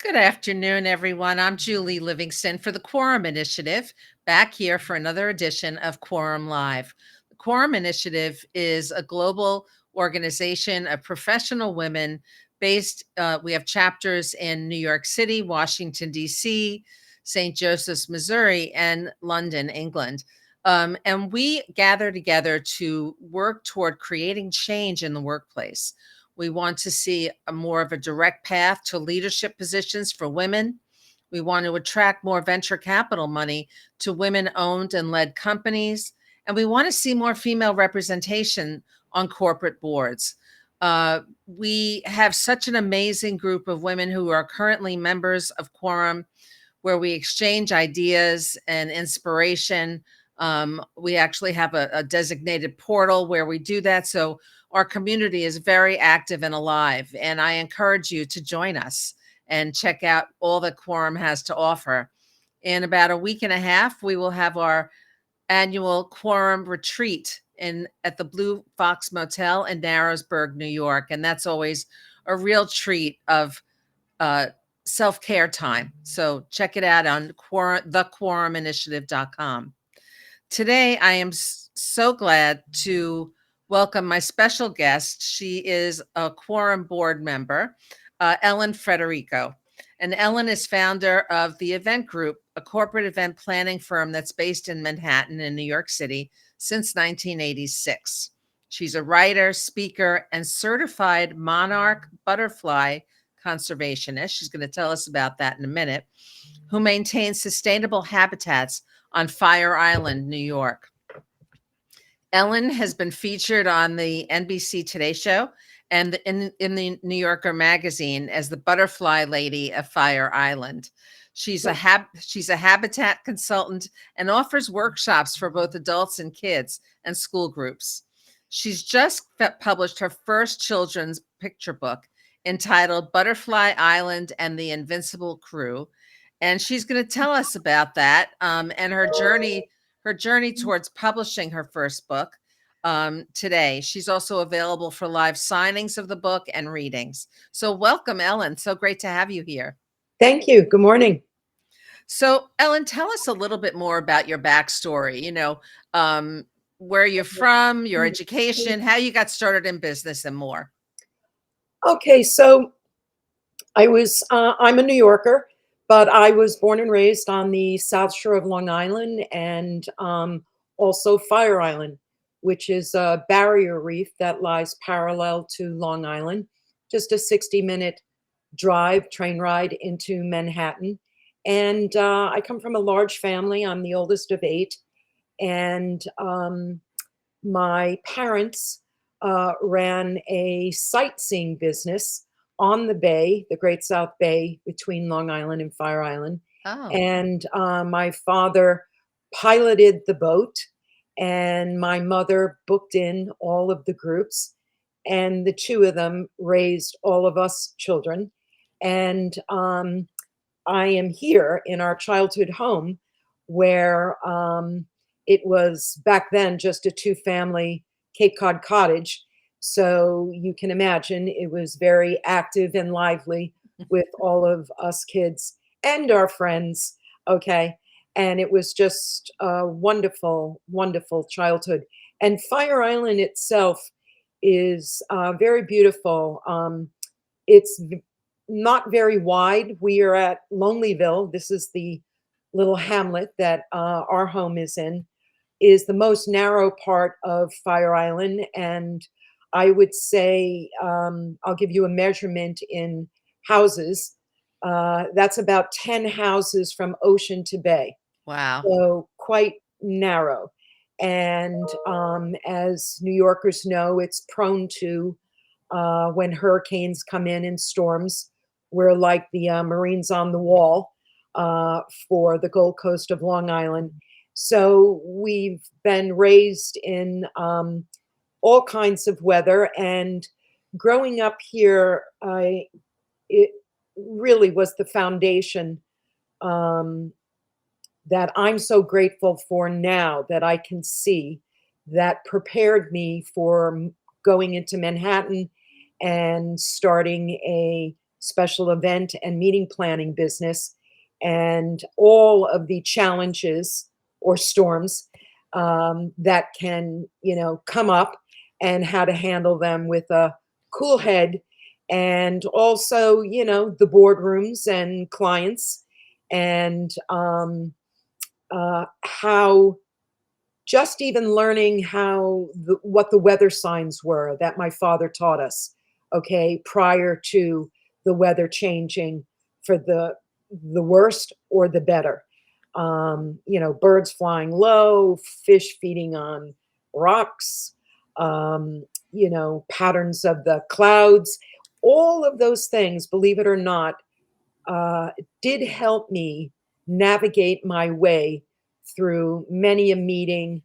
Good afternoon, everyone. I'm Julie Livingston for the Quorum Initiative, back here for another edition of Quorum Live. The Quorum Initiative is a global organization of professional women based, we have chapters in New York City, Washington, D.C., St. Joseph's, Missouri, and London, England. And we gather together to work toward creating change in the workplace. We want to see more of a direct path to leadership positions for women. We want to attract more venture capital money to women owned and led companies. And we want to see more female representation on corporate boards. We have such an amazing group of women who are currently members of Quorum, where we exchange ideas and inspiration. We actually have a designated portal where we do that. So our community is very active and alive, and I encourage you to join us and check out all that Quorum has to offer. In about a week and a half, we will have our annual Quorum retreat at the Blue Fox Motel in Narrowsburg, New York, and that's always a real treat of self-care time. So check it out on thequoruminitiative.com. Today, I am so glad to welcome my special guest. She is a Quorum board member, Ellen Federico. And Ellen is founder of the Event Group, a corporate event planning firm that's based in Manhattan in New York City since 1986. She's a writer, speaker, and certified monarch butterfly conservationist. She's going to tell us about that in a minute, who maintains sustainable habitats on Fire Island, New York. Ellen has been featured on the NBC Today Show and in the New Yorker magazine as the butterfly lady of Fire Island. She's a habitat consultant and offers workshops for both adults and kids and school groups. She's just published her first children's picture book entitled Butterfly Island and the Invincible Crew. And she's going to tell us about that and her journey towards publishing her first book today. She's also available for live signings of the book and readings. So welcome, Ellen. So great to have you here. Thank you. Good morning. So Ellen, tell us a little bit more about your backstory, where you're from, your education, how you got started in business and more. Okay, so I'm a New Yorker, but I was born and raised on the South Shore of Long Island and also Fire Island, which is a barrier reef that lies parallel to Long Island, just a 60-minute train ride into Manhattan. And I come from a large family. I'm the oldest of 8. And my parents ran a sightseeing business on the bay, the Great South Bay between Long Island and Fire Island. Oh. And my father piloted the boat, and my mother booked in all of the groups, and the two of them raised all of us children. And I am here in our childhood home where it was back then just a 2-family Cape Cod cottage. So you can imagine it was very active and lively with all of us kids and our friends. Okay. And it was just a wonderful, wonderful childhood. And Fire Island itself is very beautiful. It's not very wide. We are at Lonelyville. This is the little hamlet that our home is in, is the most narrow part of Fire Island. And I would say, I'll give you a measurement in houses. That's about 10 houses from ocean to bay. Wow. So quite narrow. And as New Yorkers know, it's prone to, when hurricanes come in storms, we're like the Marines on the wall for the Gold Coast of Long Island. So we've been raised in all kinds of weather, and growing up here, it really was the foundation that I'm so grateful for now, that I can see, that prepared me for going into Manhattan and starting a special event and meeting planning business, and all of the challenges or storms that can, come up, and how to handle them with a cool head. And also, the boardrooms and clients, and how just even learning what the weather signs were that my father taught us, okay, prior to the weather changing for the worst or the better. Birds flying low, fish feeding on rocks, patterns of the clouds, all of those things, believe it or not, uh, did help me navigate my way through many a meeting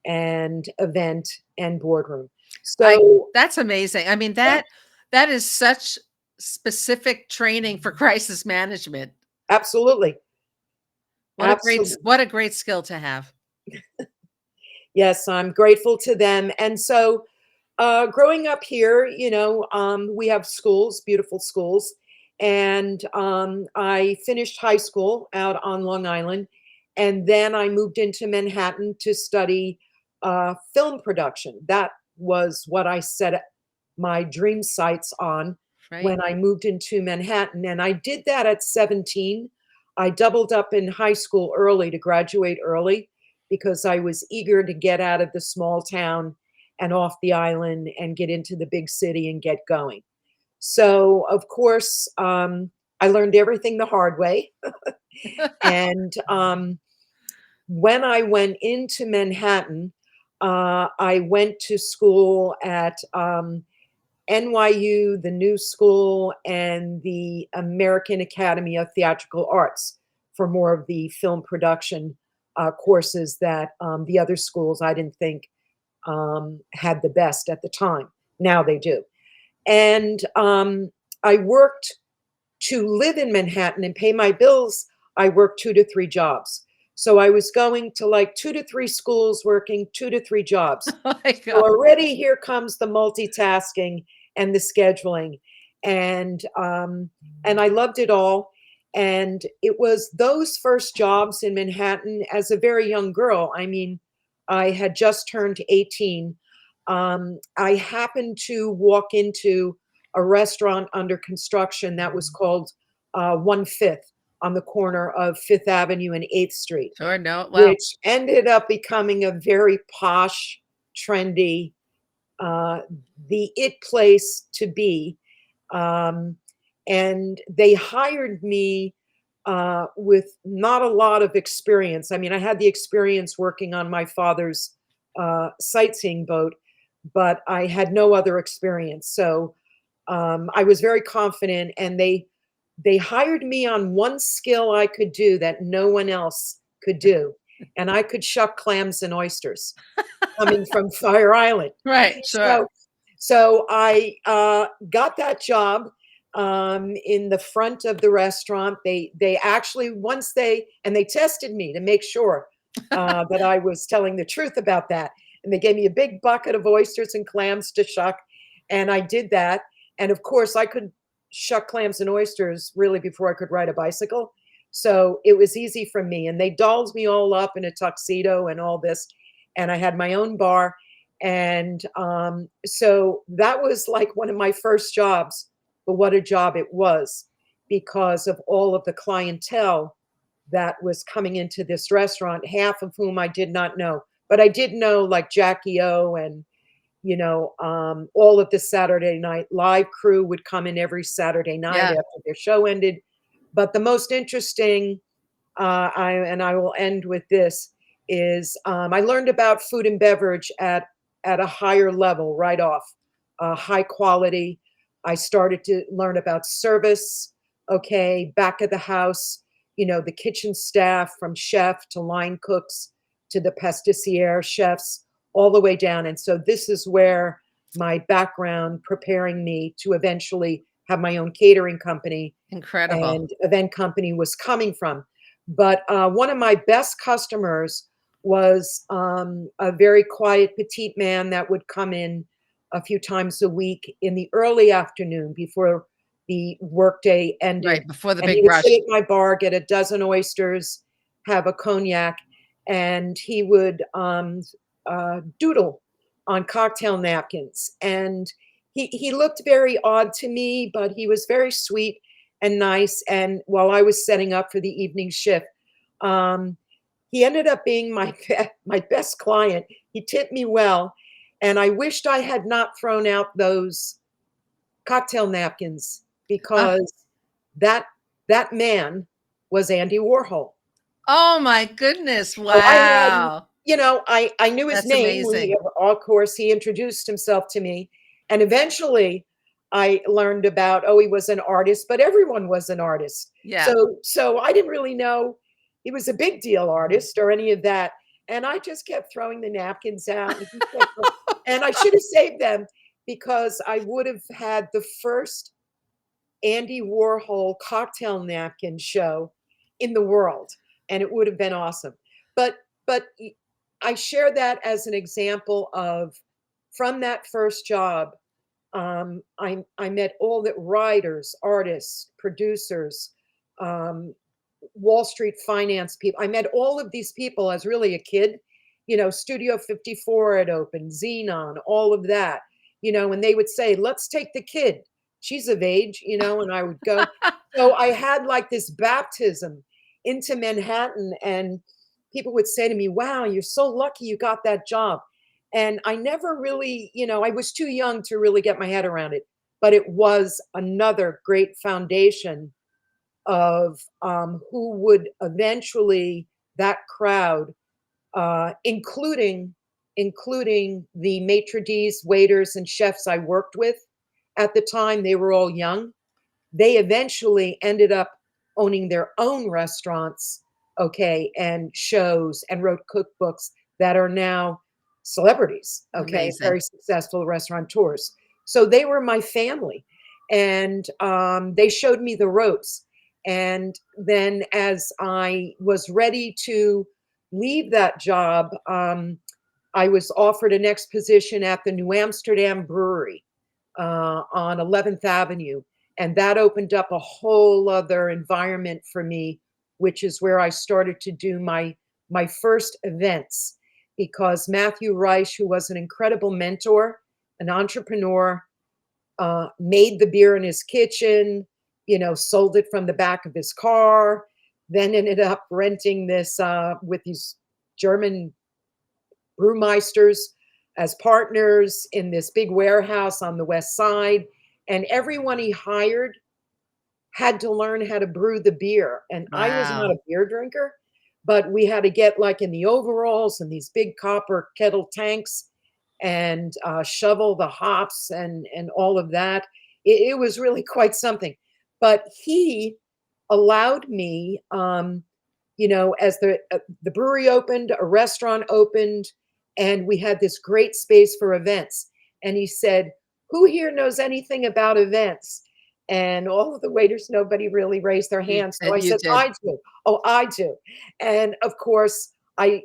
and event and boardroom. I So, That's amazing. I mean, yeah, that is such specific training for crisis management. absolutely. Absolutely. What a great skill to have. Yes, I'm grateful to them. And so, growing up here, we have schools, beautiful schools. And I finished high school out on Long Island. And then I moved into Manhattan to study film production. That was what I set my dream sights on Right? when I moved into Manhattan. And I did that at 17. I doubled up in high school early to graduate early because I was eager to get out of the small town and off the island and get into the big city and get going. So, of course, I learned everything the hard way. And when I went into Manhattan, I went to school at NYU, the New School, and the American Academy of Theatrical Arts for more of the film production courses that the other schools I didn't think had the best at the time. Now they do. And I worked to live in Manhattan and pay my bills. I worked 2 to 3 jobs. So I was going to like 2 to 3 schools, working 2 to 3 jobs. Oh my So god. already here comes the multitasking and the scheduling, and I loved it all. And it was those first jobs in Manhattan as a very young girl. I mean, I had just turned 18. I happened to walk into a restaurant under construction that was called One Fifth on the corner of Fifth Avenue and 8th Street, Sure, no, well, which ended up becoming a very posh, trendy, uh, the it place to be. Um, and they hired me with not a lot of experience. I mean, I had the experience working on my father's sightseeing boat, but I had no other experience. So I was very confident, and they hired me on one skill I could do that no one else could do, and I could shuck clams and oysters coming from Fire Island. right, sure. So I got that job in the front of the restaurant. They actually they tested me to make sure that I was telling the truth about that, and they gave me a big bucket of oysters and clams to shuck, and I did that. And of course, I could shuck clams and oysters really before I could ride a bicycle. So it was easy for me. And they dolled me all up in a tuxedo and all this. And I had my own bar. And so that was like one of my first jobs. But what a job it was, because of all of the clientele that was coming into this restaurant, half of whom I did not know. But I did know, like, Jackie O, and all of the Saturday Night Live crew would come in every Saturday night Yeah, after their show ended. But the most interesting, I will end with this, is I learned about food and beverage at a higher level right off, high quality. I started to learn about service, okay, back of the house, the kitchen staff, from chef to line cooks to the pâtissière chefs, all the way down. And so this is where my background preparing me to eventually have my own catering company incredible. and event company was coming from. But one of my best customers was a very quiet petite man that would come in a few times a week in the early afternoon before the workday ended, Right, before the and he big would sit rush. at my bar, get a dozen oysters, have a cognac, and he would doodle on cocktail napkins. And he looked very odd to me, but he was very sweet and nice. And while I was setting up for the evening shift, um, he ended up being my best client. He tipped me well, and I wished I had not thrown out those cocktail napkins Uh, because that that man was Andy Warhol. oh my goodness, So I had, wow. I knew his That's name. amazing. Of course, he introduced himself to me, and eventually I learned about, oh, he was an artist, but everyone was an artist. Yeah. So I didn't really know he was a big deal artist or any of that. And I just kept throwing the napkins out, and and I should have saved them because I would have had the first Andy Warhol cocktail napkin show in the world, and it would have been awesome. But I share that as an example of, from that first job, I met all the writers, artists, producers, um, Wall Street finance people. I met all of these people as really a kid. Studio 54 had opened, Xenon, all of that. And they would say, "Let's take the kid. She's of age," and I would go. So I had like this baptism into Manhattan, and people would say to me, "Wow, you're so lucky you got that job." And I never really, I was too young to really get my head around it, but it was another great foundation of who would eventually, that crowd, including the maitre d's, waiters, and chefs I worked with at the time. They were all young. They eventually ended up owning their own restaurants, okay, and shows, and wrote cookbooks that are now celebrities, okay, Amazing. very successful restaurateurs. So they were my family, and they showed me the ropes. And then, as I was ready to leave that job, I was offered a next position at the New Amsterdam Brewery on 11th Avenue. And that opened up a whole other environment for me, which is where I started to do my first events, because Matthew Reich, who was an incredible mentor, an entrepreneur, made the beer in his kitchen, sold it from the back of his car, then ended up renting this with these German brewmeisters as partners in this big warehouse on the west side. And everyone he hired had to learn how to brew the beer. And I was not Wow. a beer drinker, but we had to get like in the overalls and these big copper kettle tanks and shovel the hops and all of that. It was really quite something. But he allowed me, as the brewery opened, a restaurant opened, and we had this great space for events. And he said, "Who here knows anything about events?" And all of the waiters, nobody really raised their You hands. So I and you said, did. "I do." "Oh, I do." And of course, I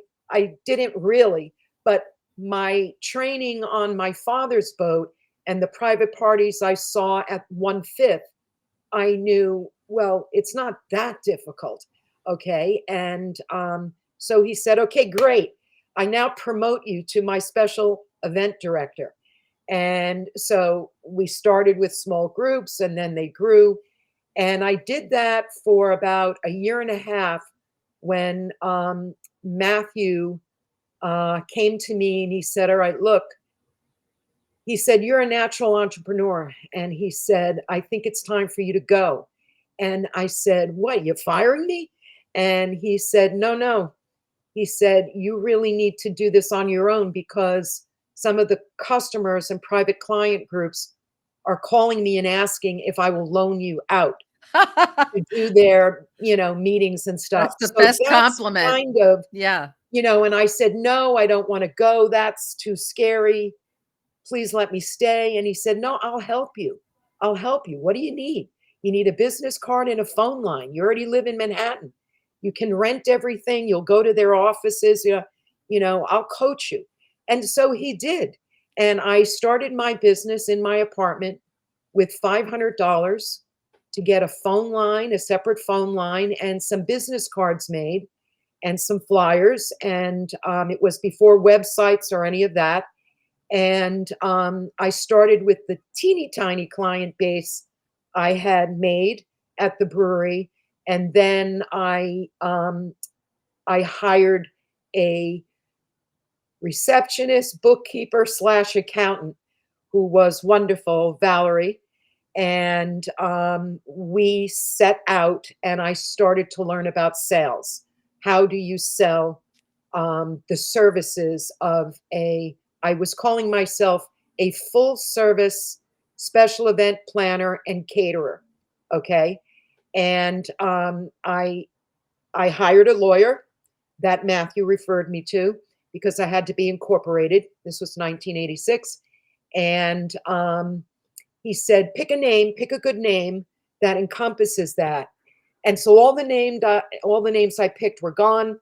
didn't really, but my training on my father's boat and the private parties I saw at 1/5, I knew, well, it's not that difficult. Okay. And so he said, "Okay, great. I now promote you to my special event director." And so we started with small groups, and then they grew. And I did that for about a year and a half when Matthew came to me and he said, "All right, look," he said, "you're a natural entrepreneur." And he said, "I think it's time for you to go." And I said, "What, you firing me?" And he said, "No, no." He said, "You really need to do this on your own, because some of the customers and private client groups are calling me and asking if I will loan you out to do their, meetings and stuff." That's the So best that's compliment. kind of, Yeah. and I said, "No, I don't want to go. That's too scary. Please let me stay." And he said, "No, I'll help you. I'll help you. What do you need? You need a business card and a phone line. You already live in Manhattan. You can rent everything. You'll go to their offices. I'll coach you." And so he did. And I started my business in my apartment with $500. to get a phone line, a separate phone line, and some business cards made and some flyers. And it was before websites or any of that. And I started with the teeny tiny client base I had made at the brewery. And then I hired a receptionist, bookkeeper slash accountant who was wonderful, Valerie. And we set out and I started to learn about sales. How do you sell the services of I was calling myself a full service special event planner and caterer. Okay. And I hired a lawyer that Matthew referred me to because I had to be incorporated. This was 1986. And he said, pick a name, pick a good name that encompasses that. And so all the names I picked were gone.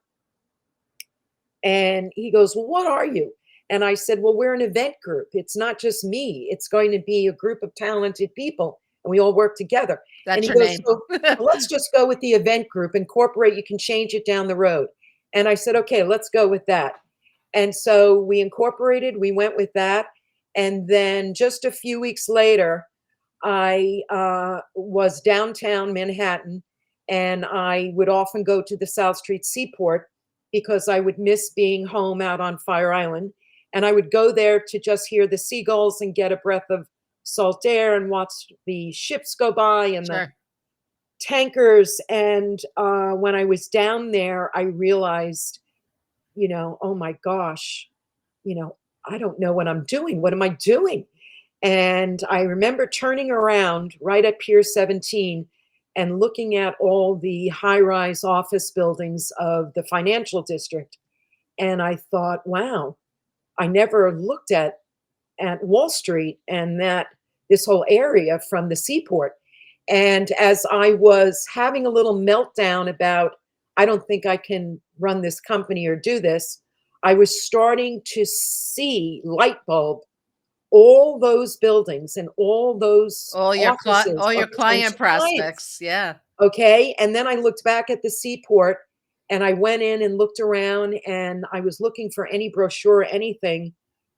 And he goes, well, what are you? And I said, well, we're an event group. It's not just me. It's going to be a group of talented people, and we all work together. And That's he your goes, name. so let's just go with the event group, incorporate. You can change it down the road. And I said, okay, let's go with that. And so we incorporated, we went with that. And then just a few weeks later, I was downtown Manhattan, and I would often go to the South Street Seaport because I would miss being home out on Fire Island. And I would go there to just hear the seagulls and get a breath of salt air and watch the ships go by and the Sure. tankers. And when I was down there, I realized, oh my gosh, I don't know what I'm doing. What am I doing? And I remember turning around right at Pier 17 and looking at all the high rise office buildings of the financial district. And I thought, wow, I never looked at Wall Street and this whole area from the seaport. And as I was having a little meltdown about, I don't think I can run this company or do this, I was starting to see light bulb all those buildings and all those offices All of your client potential clients. prospects. Yeah. Okay. And then I looked back at the seaport and I went in and looked around and I was looking for any brochure, anything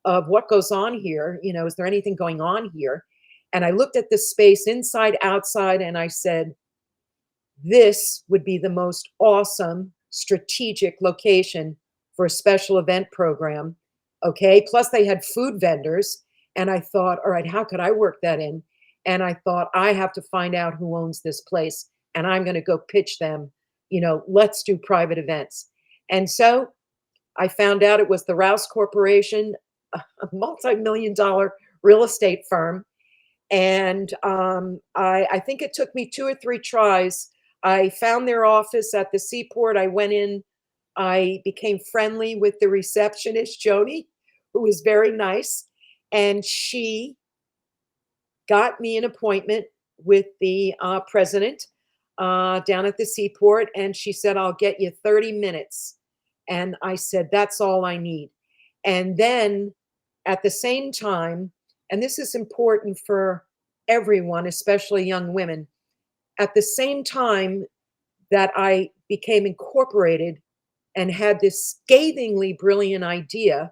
of what goes on here. Is there anything going on here? And I looked at the space inside, outside, and I said, this would be the most awesome strategic location for a special event program. Okay. Plus, they had food vendors. And I thought, all right, how could I work that in? And I thought, I have to find out who owns this place. And I'm going to go pitch them, let's do private events. And so I found out it was the Rouse Corporation, a multi-million dollar real estate firm. And I think it took me 2 or 3 tries. I found their office at the seaport. I went in. I became friendly with the receptionist, Jody, who was very nice. And she got me an appointment with the president down at the seaport. And she said, I'll get you 30 minutes. And I said, that's all I need. And then at the same time, and this is important for everyone, especially young women, at the same time that I became incorporated and had this scathingly brilliant idea,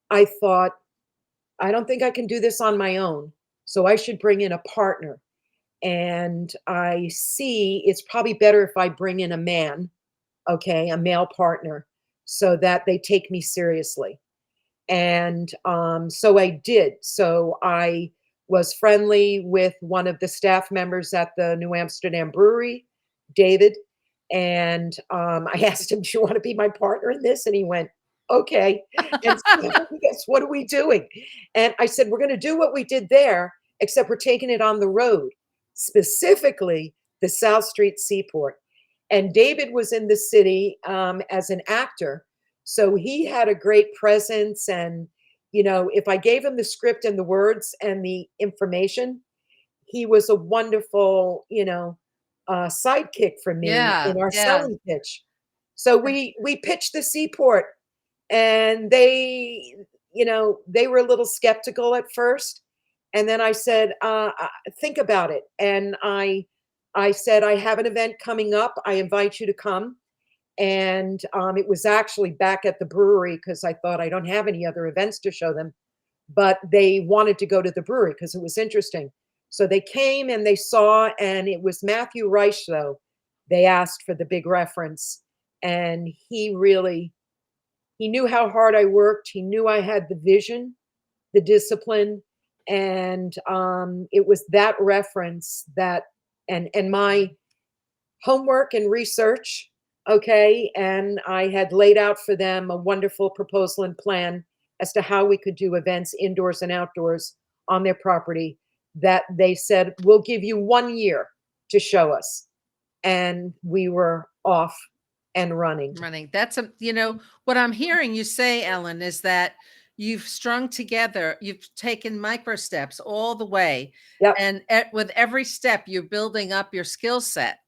I thought, I don't think I can do this on my own. So I should bring in a partner. And I see it's probably better if I bring in a man, okay, a male partner, so that they take me seriously. And so I did. So I was friendly with one of the staff members at the New Amsterdam Brewery, David. And I asked him, do you want to be my partner in this? And he went, okay. And so guess what are we doing? And I said, we're going to do what we did there, except we're taking it on the road, specifically the South Street Seaport. And David was in the city as an actor. So he had a great presence. And, if I gave him the script and the words and the information, he was a wonderful, sidekick for me Yeah. in our Yeah. selling pitch. So we pitched the seaport, and they were a little skeptical at first. And then I said, think about it. And I I said, I have an event coming up. I invite you to come. And it was actually back at the brewery because I thought I don't have any other events to show them. But they wanted to go to the brewery because it was interesting. So they came and they saw, and it was Matthew Reich, though. They asked for the big reference. And he knew how hard I worked. He knew I had the vision, the discipline. And it was that reference that, and my homework and research. Okay. And I had laid out for them a wonderful proposal and plan as to how we could do events indoors and outdoors on their property, that they said, we'll give you 1 year to show us. And we were off and running. Running. That's what I'm hearing you say, Ellen, is that you've strung together, you've taken micro steps all the way. Yep. And with every step, you're building up your skill set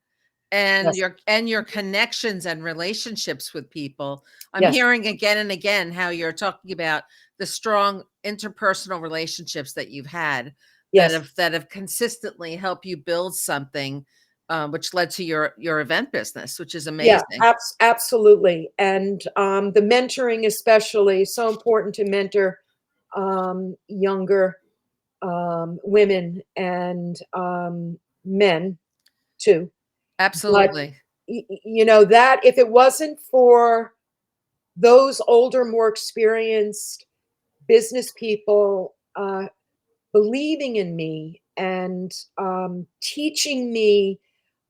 and Yes. your connections and relationships with people. I'm Yes. hearing again and again how you're talking about the strong interpersonal relationships that you've had Yes. that have consistently helped you build something, which led to your event business, which is Yeah, amazing. absolutely. And the mentoring, especially, so important to mentor younger women and men too. But Absolutely. that if it wasn't for those older, more experienced business people believing in me and teaching me,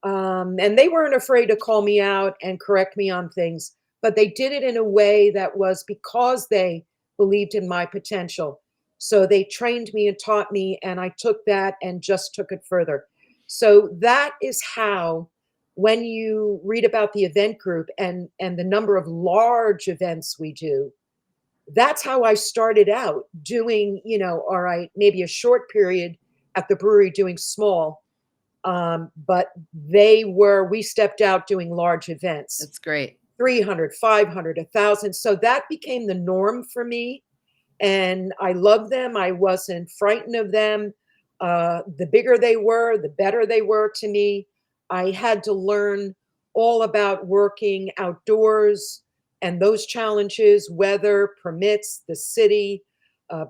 and they weren't afraid to call me out and correct me on things, but they did it in a way that was because they believed in my potential. So they trained me and taught me, and I took that and just took it further. So that is how, when you read about the event group and the number of large events we do, that's how I started out doing, all right, maybe a short period at the brewery doing small. But we stepped out doing large events, That's great. 300, 500, 1,000. So that became the norm for me. And I loved them. I wasn't frightened of them. The bigger they were, the better they were to me. I had to learn all about working outdoors and those challenges, weather, permits, the city,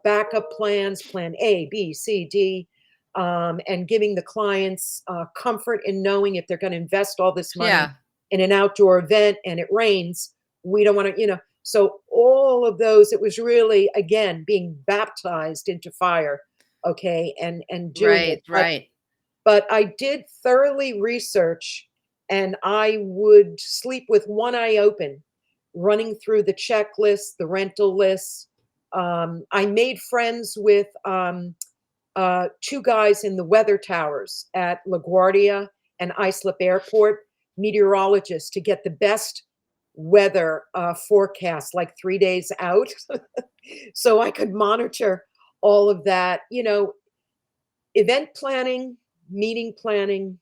backup plans, plan A, B, C, D, and giving the clients comfort in knowing if they're going to invest all this money Yeah. in an outdoor event and it rains, we don't want to. So all of those, it was really, again, being baptized into fire, okay, and doing it. Right. Right. But I did thoroughly research, and I would sleep with one eye open, running through the checklist, the rental lists. I made friends with two guys in the weather towers at LaGuardia and Islip Airport, meteorologists, to get the best weather forecast like 3 days out. So I could monitor all of that, event planning, meeting planning,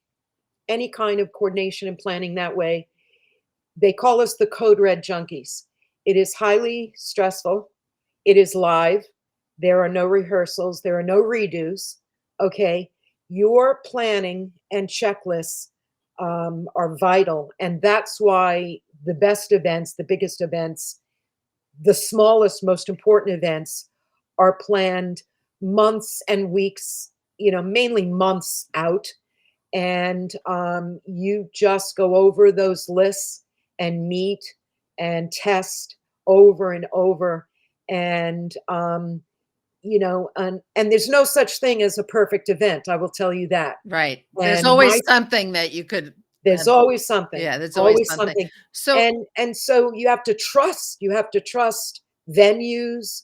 any kind of coordination and planning that way. They call us the Code Red Junkies. It is highly stressful. It is live. There are no rehearsals. There are no redos. Okay. Your planning and checklists are vital. And that's why the best events, the biggest events, the smallest, most important events are planned months and weeks, mainly months out. And you just go over those lists and meet and test over and over. And, and there's no such thing as a perfect event. I will tell you that. Right. There's And my always something that you could there's have. always something, Yeah, there's always always something. something. So And so you have to trust venues,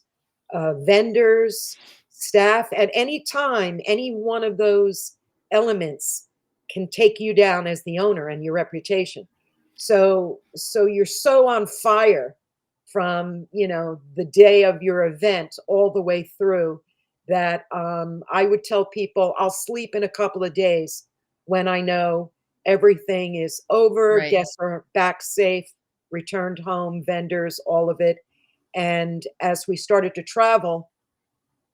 vendors, staff. At any time, any one of those elements can take you down as the owner and your reputation. So you're so on fire from, the day of your event all the way through that I would tell people I'll sleep in a couple of days when I know everything is over, right. guests are back safe, returned home, vendors, all of it. And as we started to travel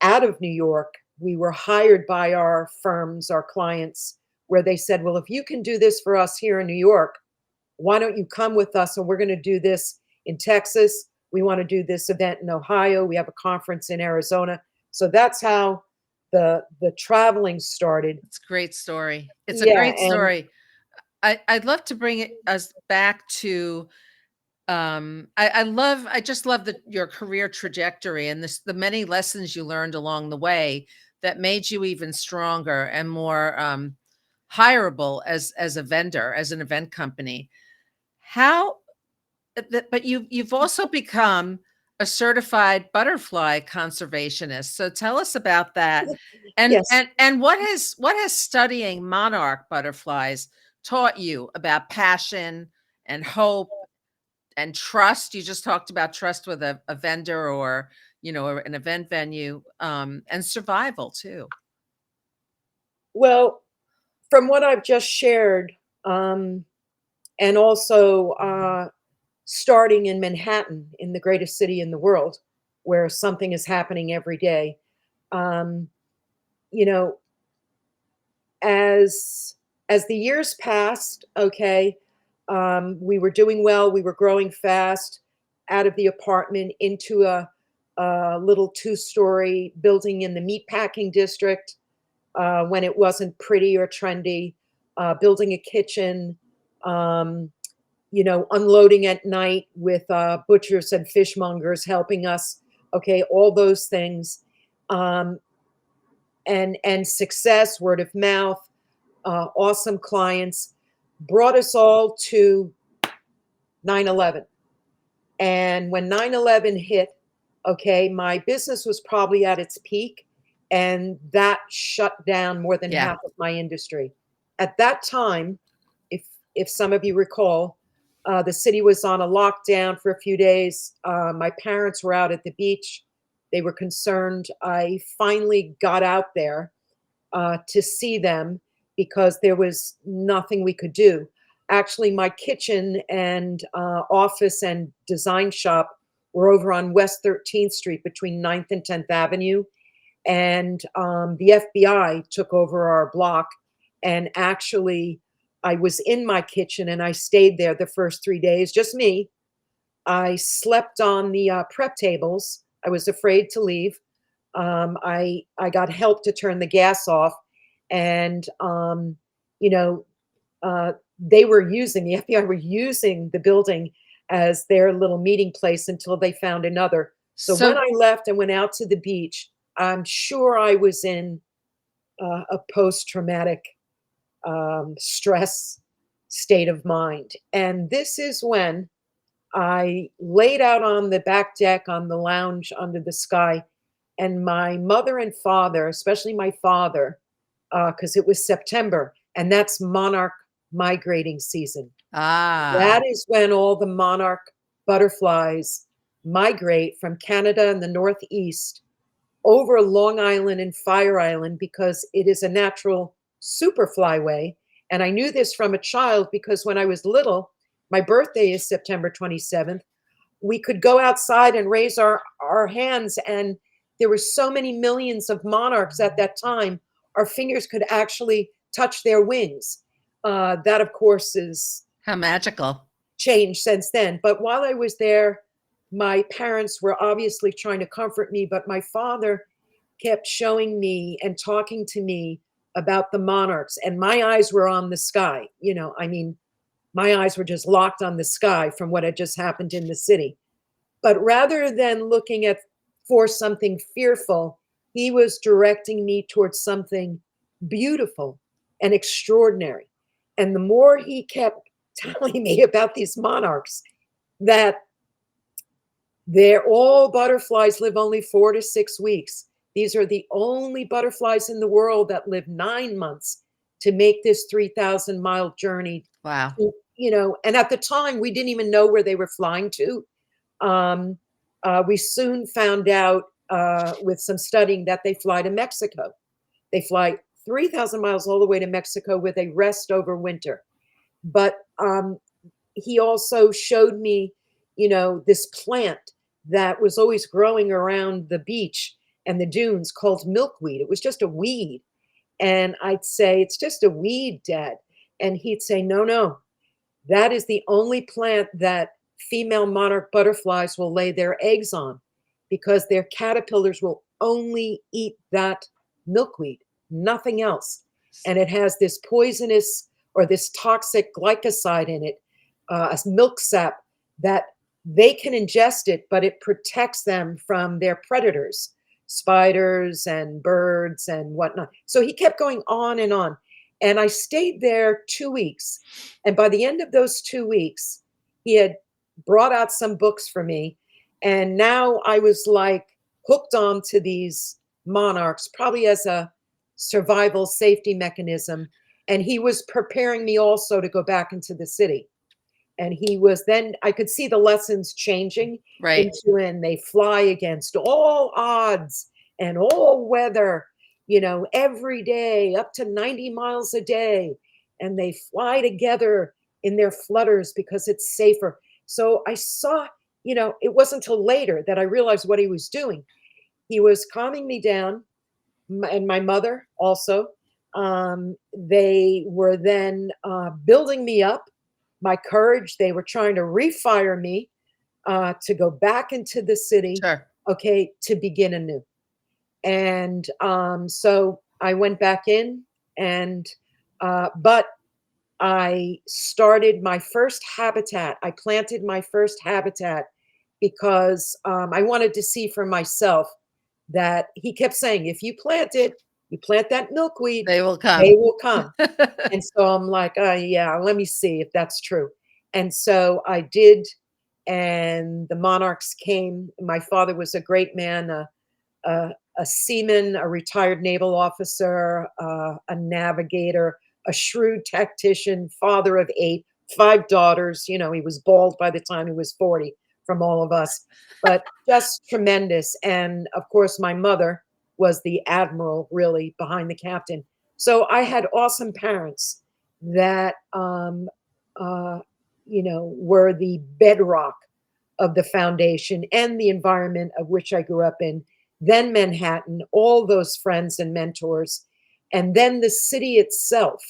out of New York, we were hired by our firms, our clients. where they said, well, if you can do this for us here in New York, why don't you come with us? And we're going to do this in Texas. We want to do this event in Ohio. We have a conference in Arizona. So that's how the traveling started. It's a great story. It's a Yeah, great and story. I'd love to bring us back to I just love your career trajectory and the many lessons you learned along the way that made you even stronger and more hireable as a vendor, as an event company. How but you've also become a certified butterfly conservationist. So tell us about that. And yes. what has studying monarch butterflies taught you about passion and hope and trust? You just talked about trust with a vendor or, or an event venue, and survival too. Well, from what I've just shared, um, and also starting in Manhattan, in the greatest city in the world, where something is happening every day, um, you know, as the years passed, okay, we were doing well. We were growing fast out of the apartment into a little two-story building in the meatpacking district when it wasn't pretty or trendy. Building a kitchen, um, unloading at night with butchers and fishmongers helping us. Okay, all those things, um, and success, word of mouth, awesome clients, brought us all to 9/11. And when 9/11 hit, okay, my business was probably at its peak, and that shut down more than Yeah. half of my industry. At that time, if if some of you recall, the city was on a lockdown for a few days. My parents were out at the beach. They were concerned. I finally got out there to see them because there was nothing we could do. Actually, my kitchen and office and design shop were over on West 13th Street between 9th and 10th Avenue. And the FBI took over our block. And actually, I was in my kitchen and I stayed there the first 3 days, just me. I slept on the prep tables. I was afraid to leave. I got help to turn the gas off, and you know, they were using the FBI were using the building as their little meeting place until they found another. So when So I left and went out to the beach, I'm sure I was in a post-traumatic stress state of mind, and this is when I laid out on the back deck on the lounge under the sky, and my mother and father, especially my father, because it was September, and that's monarch migrating season. ah, That is when all the monarch butterflies migrate from Canada and the Northeast over Long Island and Fire Island because it is a natural super flyway. And I knew this from a child because when I was little, my birthday is September 27th. We could go outside and raise our hands, and there were so many millions of monarchs at that time, our fingers could actually touch their wings. That, of course, is how magical. changed since then. But while I was there, my parents were obviously trying to comfort me, but my father kept showing me and talking to me about the monarchs, and my eyes were on the sky. I mean, my eyes were just locked on the sky from what had just happened in the city. But rather than looking at for something fearful, he was directing me towards something beautiful and extraordinary. And the more he kept telling me about these monarchs, that they're all butterflies live only 4 to 6 weeks. These are the only butterflies in the world that live 9 months to make this 3,000-mile journey. Wow. And at the time, we didn't even know where they were flying to. Um, we soon found out with some studying that they fly to Mexico. They fly 3,000 miles all the way to Mexico where they rest over winter. But he also showed me, this plant that was always growing around the beach and the dunes called milkweed. It was just a weed. And I'd say, "It's just a weed, Dad." And he'd say, "No, no, that is the only plant that female monarch butterflies will lay their eggs on because their caterpillars will only eat that milkweed, nothing else. And it has this poisonous or this toxic glycoside in it, a milk sap that they can ingest it, but it protects them from their predators, spiders and birds and whatnot." So he kept going on and on. And I stayed there 2 weeks. And by the end of those 2 weeks, he had brought out some books for me. And now I was like hooked on to these monarchs, probably as a survival safety mechanism. And he was preparing me also to go back into the city. And he was then, I could see the lessons changing Right. into, and they fly against all odds and all weather, every day up to 90 miles a day. And they fly together in their flutters because it's safer. So I saw, it wasn't until later that I realized what he was doing. He was calming me down, and my mother also. They were then building me up, my courage. They were trying to refire me to go back into the city, Sure. okay, to begin anew. And so I went back in, and but I started my first habitat. I planted my first habitat because I wanted to see for myself that he kept saying, if you plant it, you plant that milkweed, They will they come. will come. And so I'm like, yeah, let me see if that's true. And so I did. And the monarchs came. My father was a great man, a, a seaman, a retired naval officer, a navigator, a shrewd tactician, father of 8, 5 daughters. He was bald by the time he was 40 from all of us, but just tremendous. And of course, my mother was the admiral really behind the captain. So I had awesome parents that, were the bedrock of the foundation and the environment of which I grew up in, then Manhattan, all those friends and mentors, and then the city itself,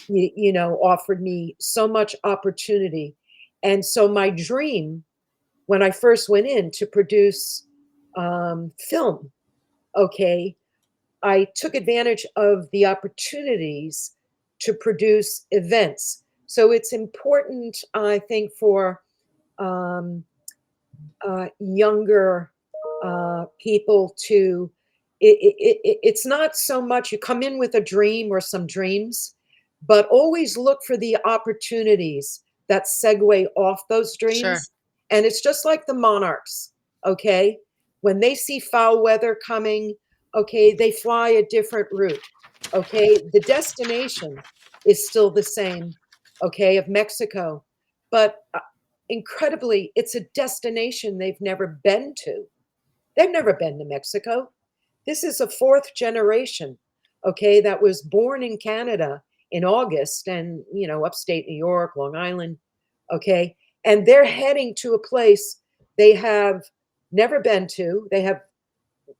offered me so much opportunity. And so my dream when I first went in to produce film, okay, I took advantage of the opportunities to produce events. So it's important, I think, for um, younger people to it's not so much you come in with a dream or some dreams, but always look for the opportunities that segue off those Sure. dreams. And it's just like the monarchs, okay? When they see foul weather coming, okay, they fly a different route, okay? The destination is still the same, okay, of Mexico, but incredibly, it's a destination they've never been to. They've never been to Mexico. This is a fourth generation, okay, that was born in Canada in August and, upstate New York, Long Island, okay, and they're heading to a place they have never been to. They have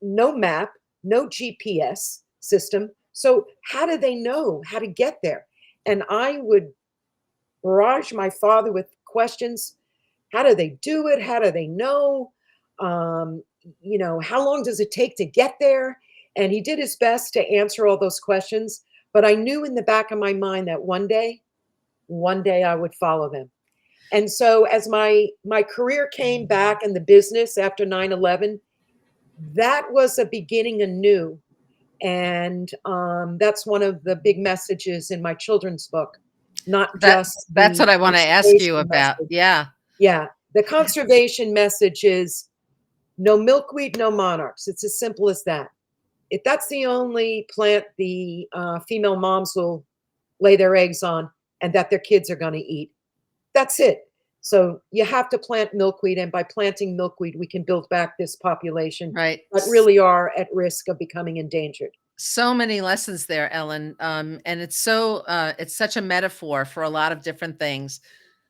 no map, no GPS system. So, how do they know how to get there? And I would barrage my father with questions. How do they do it? How do they know? How long does it take to get there? And he did his best to answer all those questions. But I knew in the back of my mind that one day I would follow them. And so as my career came back in the business after 9/11, that was a beginning anew. And that's one of the big messages in my children's book, not That just that's the what I wanna ask you conservation about. message. Yeah. Yeah, the conservation message is no milkweed, no monarchs. It's as simple as that. If that's the only plant the female moms will lay their eggs on and that their kids are going to eat, that's it. So you have to plant milkweed, and by planting milkweed, we can build back this population Right. that really are at risk of becoming endangered. So many lessons there, Ellen. And it's such a metaphor for a lot of different things.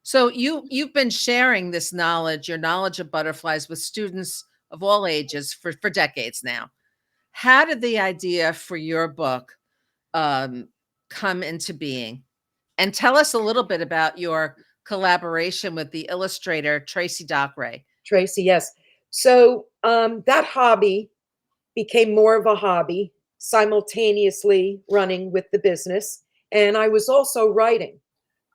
So you've been sharing this knowledge, your knowledge of butterflies with students of all ages for decades now. How did the idea for your book um, come into being? And tell us a little bit about your collaboration with the illustrator Tracy Dockray. Tracy, yes. So that hobby became more of a hobby, simultaneously running with the business. And I was also writing.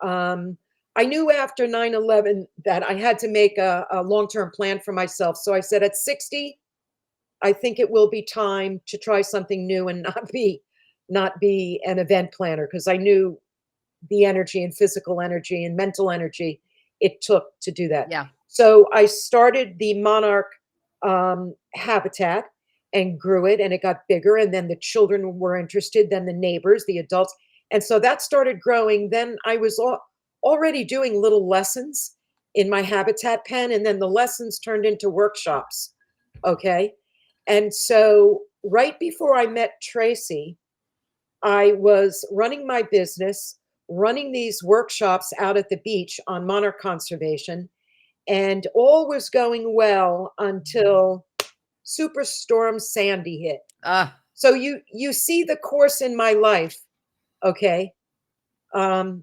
Um, I knew after 9/11 that I had to make a long term plan for myself. So I said, at 60, I think it will be time to try something new and not be an event planner, because I knew the energy and physical energy and mental energy it took to do that. Yeah. So I started the monarch habitat and grew it, and it got bigger. And then the children were interested, then the neighbors, the adults. And so that started growing. Then I was already doing little lessons in my habitat pen, and then the lessons turned into workshops. Okay. And so right before I met Tracy, I was running my business, running these workshops out at the beach on monarch conservation, and all was going well until Superstorm Sandy hit. Ah, So you see the course in my life, okay? Um,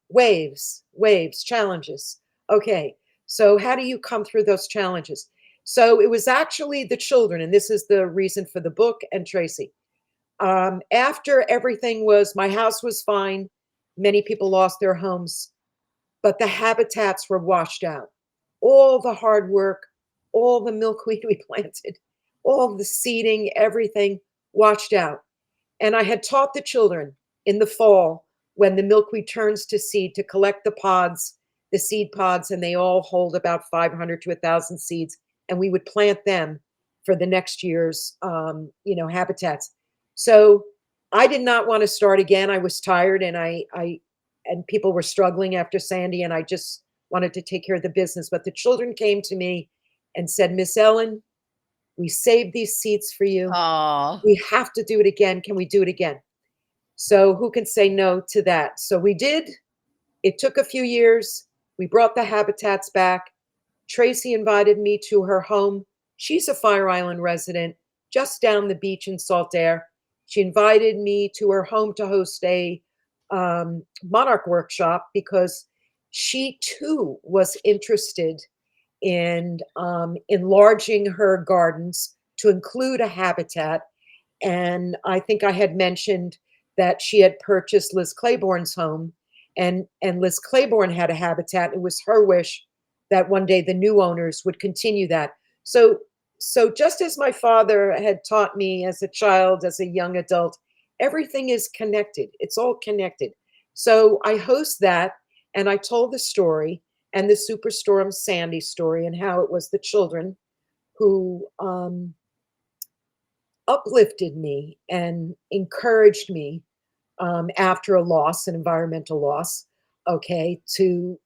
waves, challenges. Okay. So how do you come through those challenges? So it was actually the children, and this is the reason for the book and Tracy. After everything was, my house was fine. Many people lost their homes, but the habitats were washed out. All the hard work, all the milkweed we planted, all the seeding, everything washed out. And I had taught the children in the fall, when the milkweed turns to seed, to collect the pods, the seed pods, and they all hold about 500 to 1,000 seeds. And we would plant them for the next year's, habitats. So I did not want to start again. I was tired, and and people were struggling after Sandy, and I just wanted to take care of the business. But the children came to me and said, Miss Ellen, we saved these seeds for you. oh, We have to do it again. Can we do it again? So who can say no to that? So we did. It took a few years. We brought the habitats back. Tracy invited me to her home. She's a Fire Island resident just down the beach in Saltaire. She invited me to her home to host a monarch workshop, because she too was interested in enlarging her gardens to include a habitat. And I think I had mentioned that she had purchased Liz Claiborne's home, and Liz Claiborne had a habitat. It was her wish that one day the new owners would continue that. So just as my father had taught me as a child, as a young adult, everything is connected. It's all connected. So I host that, and I told the story, and the Superstorm Sandy story, and how it was the children who uplifted me and encouraged me, after a loss, an environmental loss, okay, to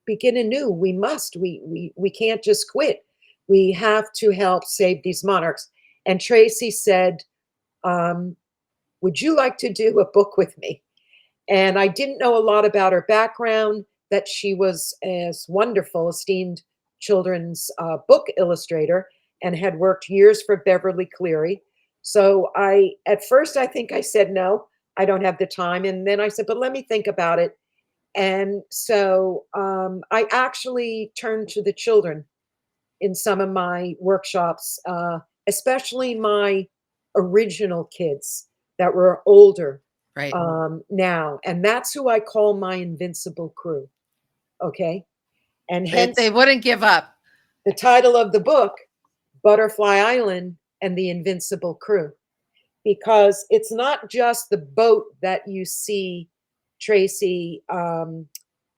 begin anew. We must. We can't just quit. We have to help save these monarchs. And Tracy said, um, "Would you like to do a book with me?" And I didn't know a lot about her background, that she was a wonderful, esteemed children's book illustrator, and had worked years for Beverly Cleary. So at first, I think I said, no, I don't have the time. And then I said, but let me think about it. And so I actually turned to the children in some of my workshops, especially my original kids that were older right. now. And that's who I call my invincible crew. Okay. And They hence wouldn't give up. the title of the book, Butterfly Island and the Invincible Crew, because it's not just the boat that you see. Tracy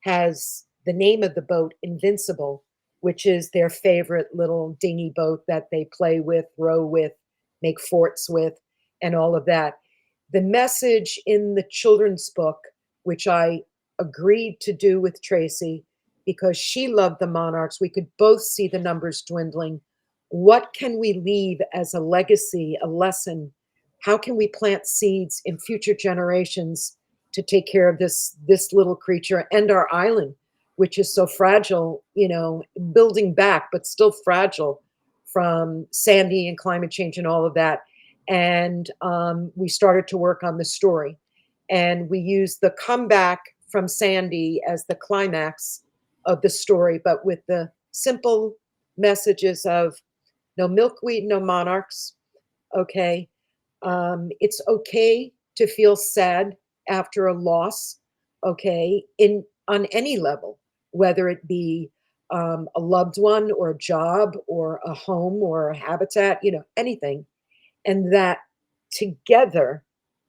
has the name of the boat, Invincible, which is their favorite little dinghy boat that they play with, row with, make forts with, and all of that. The message in the children's book, which I agreed to do with Tracy because she loved the monarchs, we could both see the numbers dwindling. What can we leave as a legacy, a lesson? How can we plant seeds in future generations to take care of this little creature and our island, which is so fragile, building back, but still fragile from Sandy and climate change and all of that. and we started to work on the story. And we used the comeback from Sandy as the climax of the story, but with the simple messages of no milkweed, no monarchs. Okay. It's okay to feel sad after a loss. Okay. On any level, whether it be a loved one or a job or a home or a habitat, anything. And that together,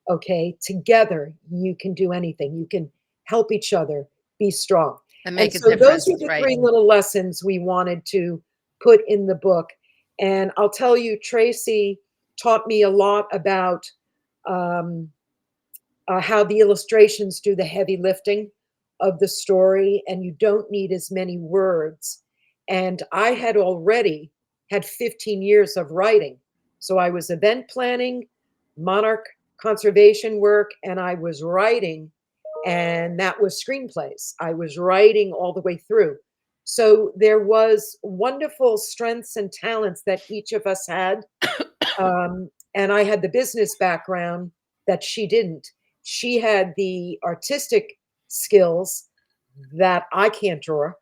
okay, together you can do anything. You can help each other be strong. And And make a so those are difference, the right? three little lessons we wanted to put in the book. And I'll tell you, Tracy taught me a lot about um, how the illustrations do the heavy lifting of the story, and you don't need as many words. And I had already had 15 years of writing. So I was event planning, monarch conservation work, and I was writing, and that was screenplays. I was writing all the way through. So there was wonderful strengths and talents that each of us had. And I had the business background that she didn't. She had the artistic skills that I can't draw,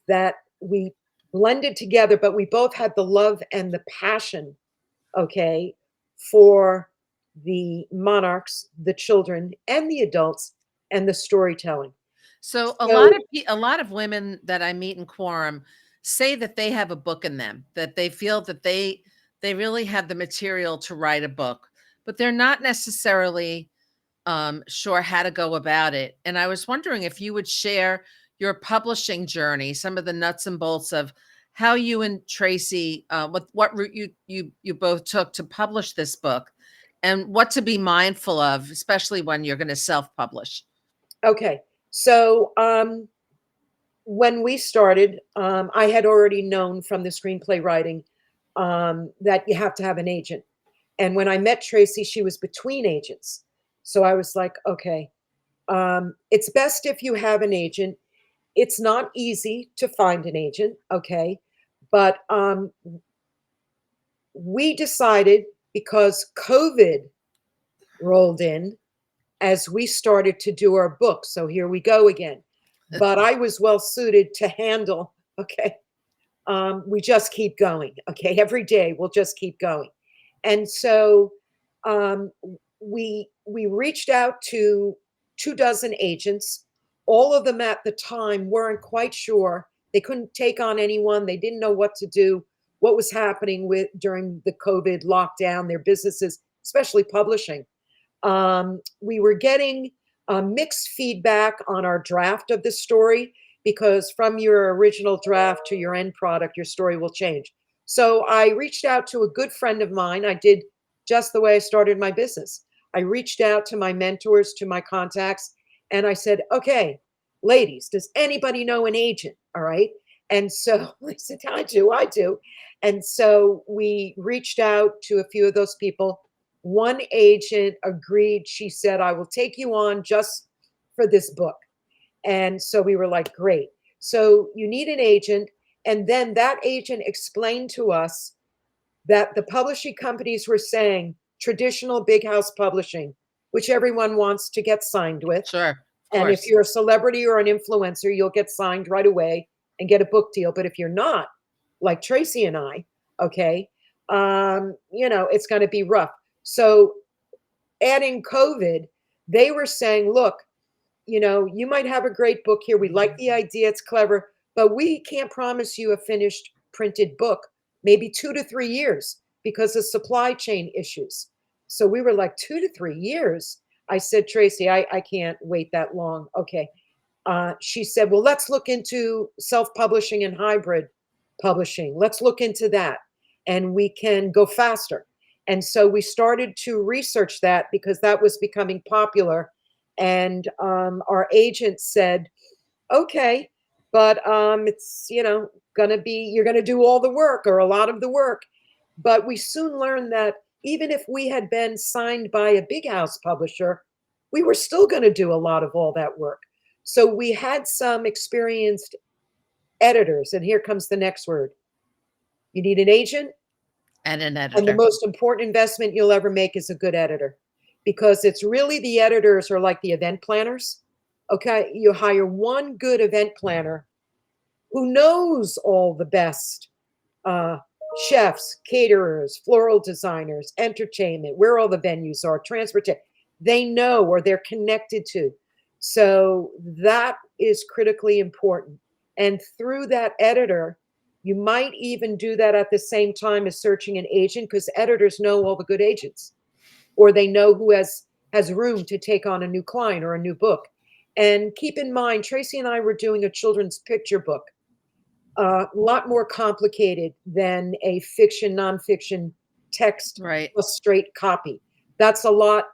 that we blended together, but we both had the love and the passion, okay, for the monarchs, the children, and the adults, and the storytelling. So So, a lot of women that I meet in Quorum say that they have a book in them, that they feel that they really have the material to write a book, but they're not necessarily sure how to go about it. And I was wondering if you would share your publishing journey, some of the nuts and bolts of how you and Tracy, what route you both took to publish this book, and what to be mindful of, especially when you're going to self-publish. okay. So, when we started, I had already known from the screenplay writing that you have to have an agent. And when I met Tracy, she was between agents. So I was like, okay, it's best if you have an agent. It's not easy to find an agent, okay? But we decided because COVID rolled in as we started to do our book. So here we go again. But I was well suited to handle, okay, we just keep going. Okay, every day we'll just keep going, and so um, we reached out to 2 dozen agents. All of them at the time weren't quite sure. They couldn't take on anyone. They didn't know what to do. What was happening with during the COVID lockdown? Their businesses, especially publishing. We were getting mixed feedback on our draft of the story because from your original draft to your end product, your story will change. So I reached out to a good friend of mine. I did just the way I started my business. I reached out to my mentors, to my contacts, and I said, okay, ladies, does anybody know an agent? All right. And so they said, I do, I do. And so we reached out to a few of those people. One agent agreed. She said, I will take you on just for this book. And so we were like, great. So you need an agent. And then that agent explained to us that the publishing companies were saying traditional big house publishing, which everyone wants to get signed with. Sure, of And if course. you're a celebrity or an influencer, you'll get signed right away and get a book deal. But if you're not, like Tracy and I, okay, it's going to be rough. So adding COVID, they were saying, look, you might have a great book here. We like the idea, it's clever, but we can't promise you a finished printed book, maybe 2 to 3 years because of supply chain issues. So we were like, 2 to 3 years. I said, Tracy, I can't wait that long. Okay. She said, well, let's look into self publishing and hybrid publishing. Let's look into that and we can go faster. And so we started to research that because that was becoming popular. And our agent said, okay, but it's, you're going to do all the work or a lot of the work. But we soon learned that even if we had been signed by a big house publisher, we were still going to do a lot of all that work. So we had some experienced editors. And here comes the next word. You need an agent And an And the editor. most important investment you'll ever make is a good editor, because it's really the editors are like the event planners. Okay. You hire one good event planner who knows all the best uh, chefs, caterers, floral designers, entertainment, where all the venues are, transportation. They know or they're connected to. So that is critically important. And through that editor, you might even do that at the same time as searching an agent, because editors know all the good agents, or they know who has room to take on a new client or a new book. And keep in mind, Tracy and I were doing a children's picture book, a lot more complicated than a fiction, nonfiction text Right. plus straight copy. That's a lot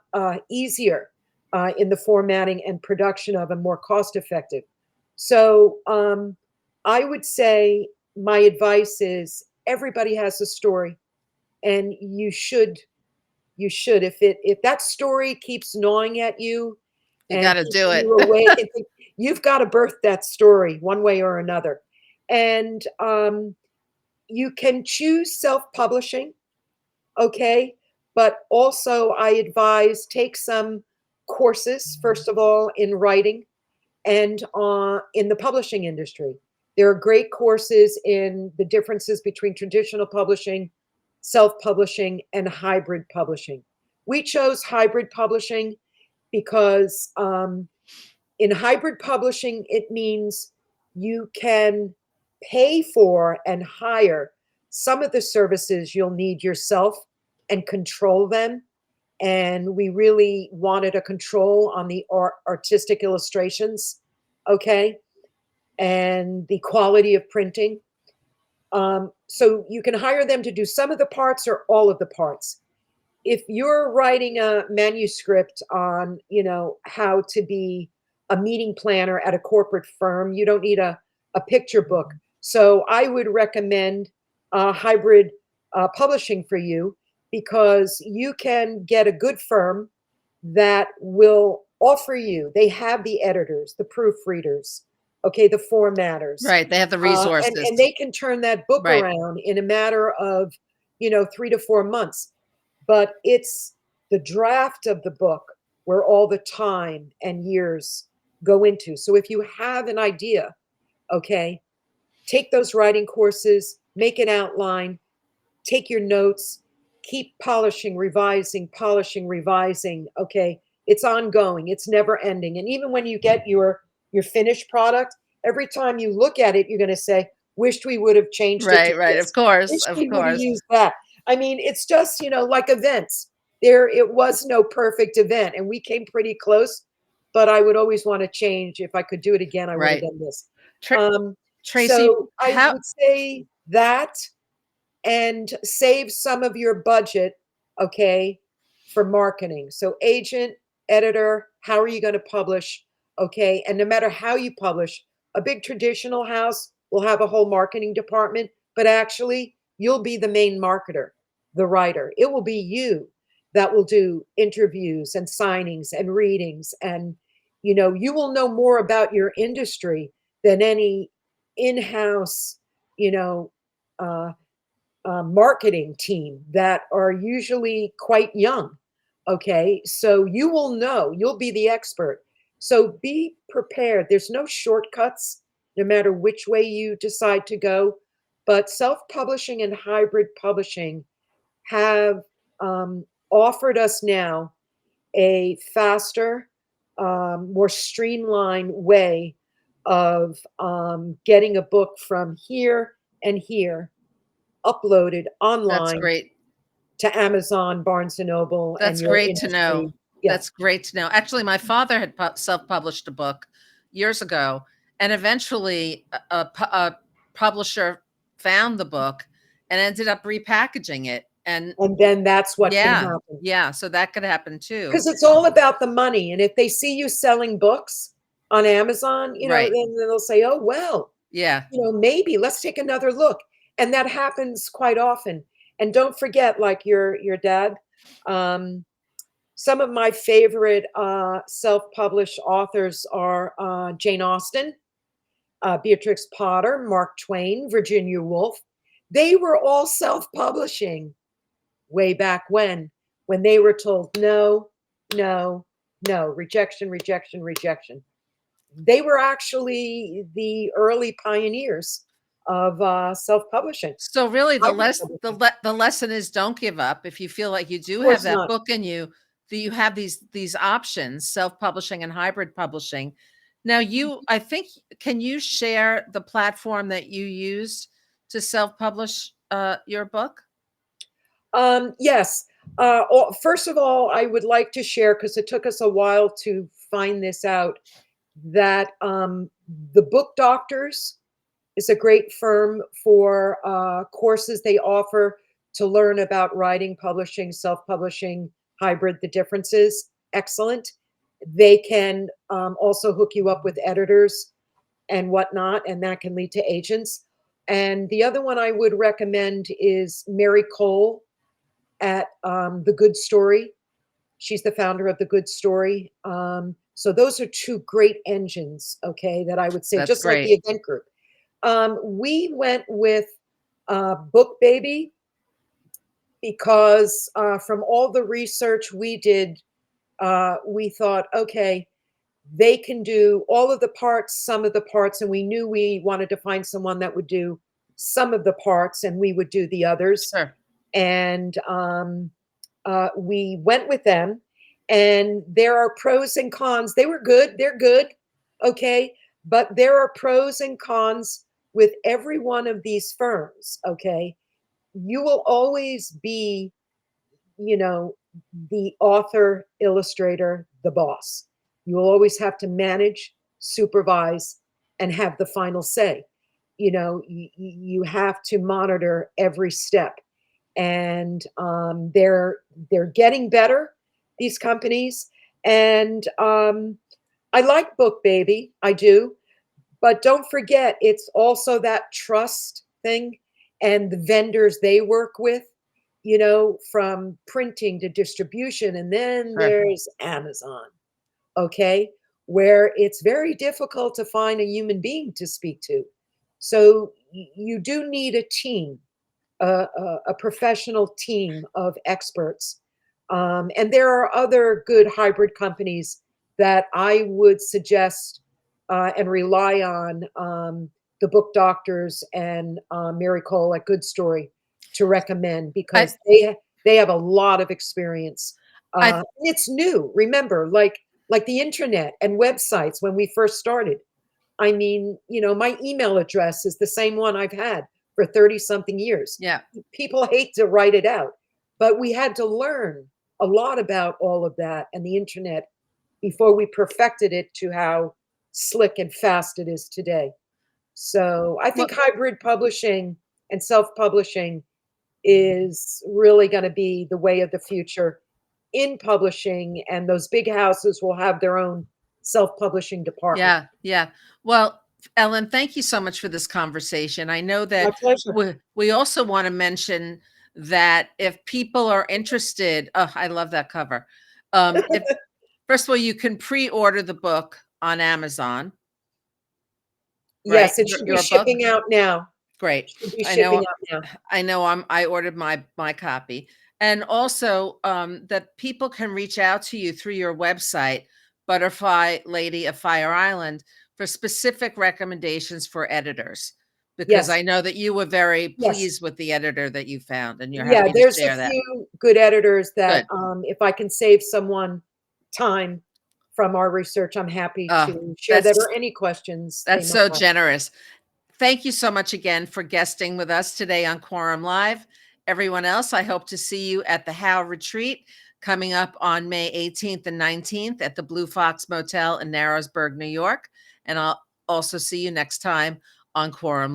easier in the formatting and production of, and more cost effective. So I would say my advice is everybody has a story, and you should if that story keeps gnawing at you You and got to do keeping it. you awake, you've got to birth that story one way or another. And you can choose self-publishing, okay? But also I advise take some courses, first of all, in writing and in the publishing industry. There are great courses in the differences between traditional publishing, self-publishing, and hybrid publishing. We chose hybrid publishing because in hybrid publishing, it means you can pay for and hire some of the services you'll need yourself and control them. And we really wanted a control on the artistic illustrations, okay, and the quality of printing. So you can hire them to do some of the parts or all of the parts. If you're writing a manuscript on, how to be a meeting planner at a corporate firm, you don't need a picture book. So I would recommend hybrid publishing for you, because you can get a good firm that will offer you, they have the editors, the proofreaders, okay, the formatters, Right. They have the and resources. they can turn that book Right. around in a matter of 3 to 4 months. But it's the draft of the book where all the time and years go into. So if you have an idea, okay, take those writing courses, make an outline, take your notes, keep polishing, revising. Okay. It's ongoing. It's never ending. And even when you get your finished product, every time you look at it, you're going to say, wished we would have changed it to Right. Right. Of this. course. Wish Of we would have course. used that. I mean, it's just, like events. It was no perfect event, and we came pretty close, but I would always want to change. If I could do it again, I would have Right. done this. Tra- Tracy, So I how would say that, and save some of your budget, okay, for marketing. So agent, editor, how are you going to publish? Okay. And no matter how you publish, a big traditional house will have a whole marketing department, but actually you'll be the main marketer, the writer. It will be you that will do interviews and signings and readings. And, you will know more about your industry than any in-house, you know, uh, marketing team that are usually quite young. Okay. So you will know, you'll be the expert. So be prepared. There's no shortcuts, no matter which way you decide to go. But self publishing and hybrid publishing have offered us now a faster, more streamlined way of getting a book from here and here uploaded that's online great. to Amazon, Barnes and Noble, and That's your great to know. industry. Yeah. That's great to know. Actually, my father had self-published a book years ago, and eventually a publisher found the book and ended up repackaging it. And And then that's what can yeah, happen, yeah, so that could happen too. because it's all about the money. And if they see you selling books on Amazon, Right. then they'll say, oh, well, Yeah. maybe let's take another look. And that happens quite often. And don't forget, like your dad, um, some of my favorite self-published authors are Jane Austen, Beatrix Potter, Mark Twain, Virginia Woolf. They were all self-publishing. way back when they were told no, no, no, rejection, rejection, rejection. They were actually the early pioneers of self-publishing, So really hybrid publishing. the lesson is don't give up. If you feel like you Of do have course that not. book in you, that you have these options, self-publishing and hybrid publishing. Now I think, can you share the platform that you used to self-publish your book? Yes. First of all, I would like to share, because it took us a while to find this out, that the Book Doctors is a great firm for courses they offer to learn about writing, publishing, self-publishing, hybrid, the differences. Excellent. They can also hook you up with editors and whatnot, and that can lead to agents. And the other one I would recommend is Mary Cole at The Good Story. She's the founder of The Good Story. So those are two great engines, okay, that I would say, That's just like the great. event group. We went with Book Baby because from all the research we did, we thought, okay, they can do all of the parts, some of the parts, and we knew we wanted to find someone that would do some of the parts and we would do the others. Sure. And we went with them, and there are pros and cons. They were good, they're good, okay, but there are pros and cons with every one of these firms, okay. You will always be, you know, the author, illustrator, the boss. You will always have to manage, supervise, and have the final say. You know, you have to monitor every step, and they're getting better, these companies. And I like Book Baby, I do, but don't forget, it's also that trust thing and the vendors they work with, you know, from printing to distribution. And then Sure. there's Amazon, okay, where it's very difficult to find a human being to speak to. So you do need a team, a professional team of experts. And there are other good hybrid companies that I would suggest and rely on, the Book Doctors and Mary Cole at Good Story, to recommend, I because they have a lot of experience. I It's new. Remember, like the internet and websites when we first started. I mean, you know, my email address is the same one I've had for 30 something years. yeah. People hate to write it out, but we had to learn a lot about all of that and the internet before we perfected it to how slick and fast it is today. So I think Well, hybrid publishing and self-publishing is really going to be the way of the future in publishing, and those big houses will have their own self-publishing department. yeah, yeah. Well, Ellen, thank you so much for this conversation. I know My that pleasure. we also want to mention that if people are interested, oh, I love that cover. If First of all, you can pre-order the book on Amazon, right? Yes, it should be Your book, shipping out now. great. Should be I shipping know, out now. I ordered my copy, and also that people can reach out to you through your website, Butterfly Lady of Fire Island, for specific recommendations for editors, because Yes, I know that you were very yes. pleased with the editor that you found, and you're Yeah, happy to there's a share that. few good editors that, Good. if I can save someone time from our research, I'm happy Uh, to share that, that's or any questions they that's might so have. generous. Thank you so much again for guesting with us today on Quorum Live. Everyone else, I hope to see you at the How Retreat coming up on May 18th and 19th at the Blue Fox Motel in Narrowsburg, New York. And I'll also see you next time on Quorum